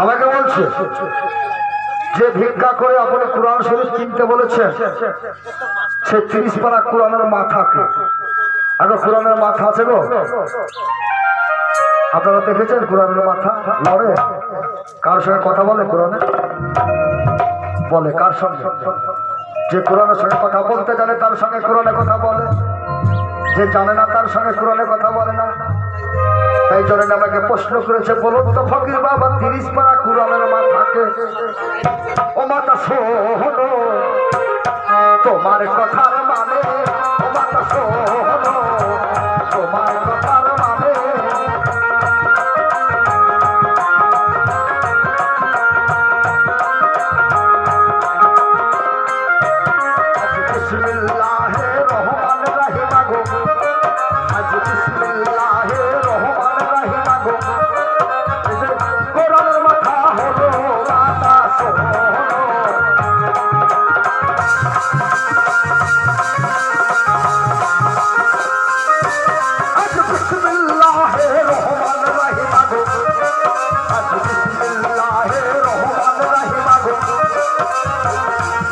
আমাকে বলছে যে ভিক্ষা করে আপনি কোরআন শরীফ কিনতে বলেছেন, সে 30 পারা কোরআনের মাথাকে। আগে কোরআনের মাথা আছে গো, আপনারা দেখেছেন কোরআনের মাথা লড়ে? কার সঙ্গে কথা বলে? কোরআনে বলে কার সঙ্গে? যে কোরআনের সঙ্গে কথা বলতে জানে তার সঙ্গে কোরআনে কথা বলে, যে জানে না তার সঙ্গে কোরআনে কথা বলে না। তাই জন্য আমাকে প্রশ্ন করেছে, বলুন তো ফকির বাবা 30 পারা কোরআনের মাথাকে। ও মাতা শোনো তোমার কথার মানে, ও মাতা শোনো তোমার কথার মানে। বিসমিল্লাহির রহমানির রহিম গো, আজ বিসমিল্লাহির রহমানির রহিম গো, কোরআনের মাথা হলো মাতা শোনো। আজ বিসমিল্লাহির রহমানির রহিম গো, আজ বিসমিল্লাহির রহমানির রহিম গো,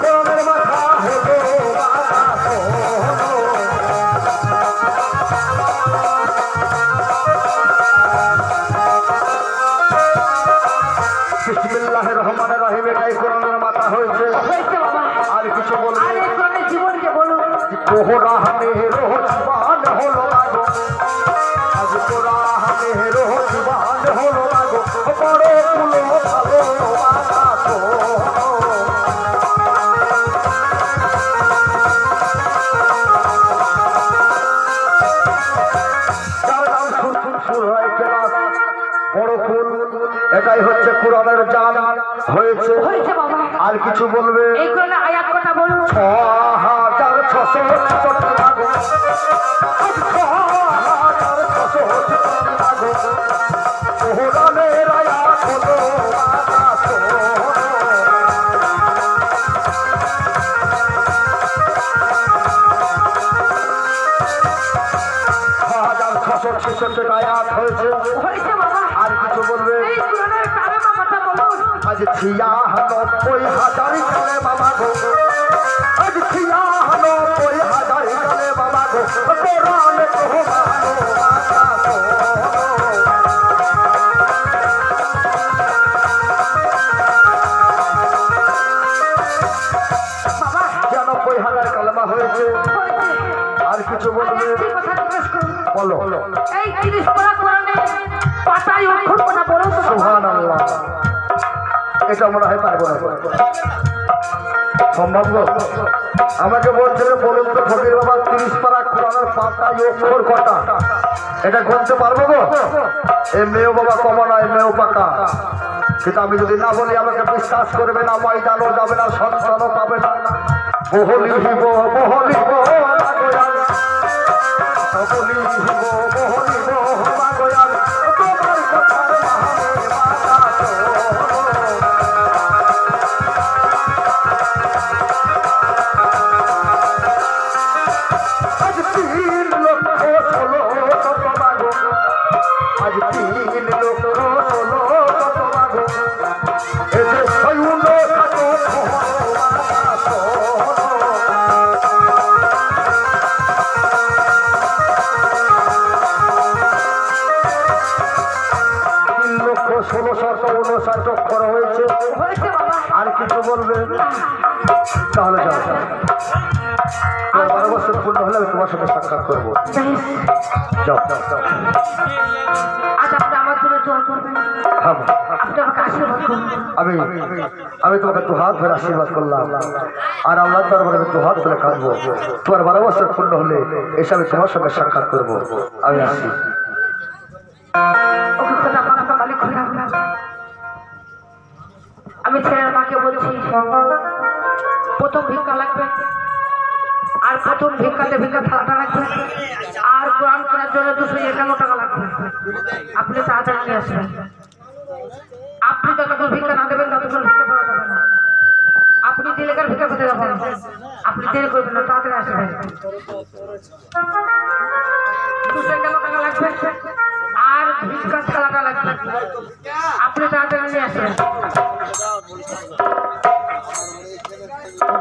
কোরআনের মাথা হলো মাতা শোনো। বিসমিল্লাহির রহমানির রহিম এটাই কোরআনের মাথা হয়েছে। আর কিছু বলবো? কোরআনের জবান হলো লাগো, আজ কোরআনের জবান হলো লাগো, বড় ফুলো ভালো মাতা শোনো। বড় ফুল এটাই হচ্ছে কোরআনের জান হয়েছে। আর কিছু বলবে? 6666 লাগো, 6666 লাগো, কোরআনের আয়াত হলো মাতা শোনো। 6666 আয়াত হয়েছে। আর কিছু বলবে? আজ 96,000 কালে বাবা গো, আজ 96,000 কালে বাবা গো, কোরআনে কোরআনো মাতা শোনো। বাবা 96,000 কালেমা হয়েছে। আর কিছু বলবে? বলো। সুবহানাল্লাহ, এটা মনে হয় পারবো না, সম্ভব গো? আমাকে বলছে বলুন তো ফকির বাবা 30 পারা কোরআনের পাতায় অক্ষর কটা? এটা গুনতে পারবো গো? এই মেয়েও বাবা কমা নয়, মেয়েও পাকা। কিন্তু আমি যদি না বলি আমাকে বিশ্বাস করবে না, ময়দানও যাবে না, সন্তানও পাবে না। বহলিব বহলিব মাগয়াল, বহলিব বহলিব মাগয়াল, তোমার কথার মাহামে মাতা শোনো। আজ 3,16,000 মাগো, আজ 3,16,000 মাগো, এসে সয়ুন থাকো মাতা শোনো। 3,16,059 অক্ষর হয়েছে। আর কিছু বলবে? তাহলে যাও, 12 বছর পূর্ণ হলে আমি তোমার সাথে সাক্ষাৎ করবো। যাও যাও যাও। আমি আমি তোমাকে 2 হাত ধরে আশীর্বাদ করলাম, আর আল্লাহ দরবারে 2 হাত ধরে কাঁদবো। তোমার 12 বছর পূর্ণ হলে এসে আমি তোমার সঙ্গে সাক্ষাৎ করবো। আমি আসি। আমি ছেলের মাকে বলছি প্রথম ভিক্ষা লাগবে, আর প্রথম ভিক্ষাতে ভিক্ষা থালাটা লাগবে, আর কোরআন করার জন্য 251 টাকা লাগবে। আপনি তাড়াতাড়ি নিয়ে আসবেন। আপনি যতক্ষণ ভিক্ষা না দেবেন ততক্ষণ ভিক্ষা পাওয়া যাবে না। আপনি দিলে কার ভিক্ষা করতে যাবেন, আপনি দেরি করবেন না, তাড়াতাড়ি আসবেন। 251 টাকা লাগবে, আর ভিক্ষা থালাটা লাগবে। আপনি তাড়াতাড়ি নিয়ে আসেন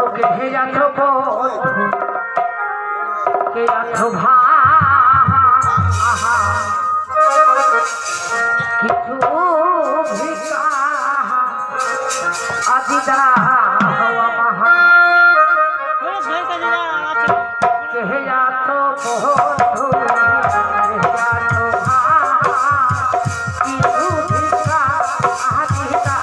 ওকে হে যাচ্ছ বন্ধু কে যাচ্ছ কিছু ভিকা আদিদা হওয়া মহা কে যাচ্ছ বন্ধু কে যাচ্ছ কিছু ভিকা আদিদা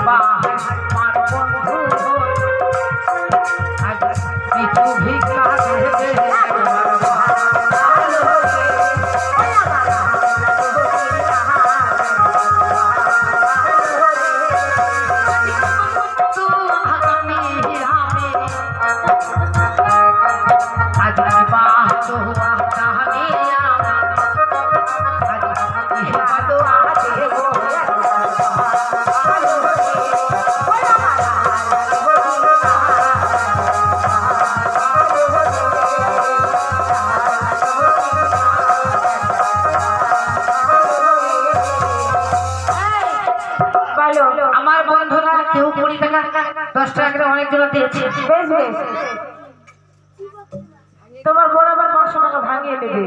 বাহার আমার বন্ধু আজ কিছু ভিক্ষা দেবে আমার বন্ধুরা কেউ 20 টাকা 10 টাকা করে অনেকজন দিয়েছে। বেশ বেশ, তোমার বরাবর 500 টাকা ভাঙিয়ে দেবে।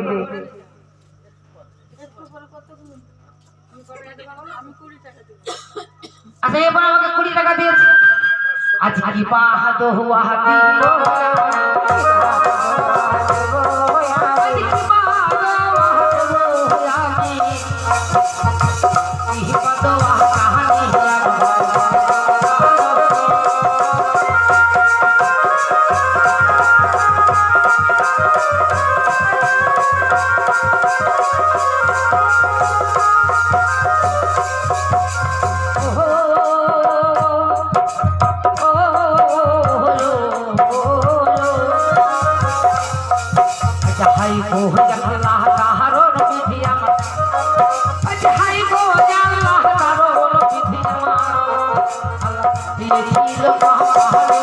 আচ্ছা এবার আমাকে 20 টাকা দিয়েছে। আজ কি বাহাদ হুয়া হাই গো আল্লাহ তাহারর বিধি আমার আজ হাই গো আল্লাহ তাহারর বিধি আমার আল্লাহ দিয়েছিল পাহাড়ে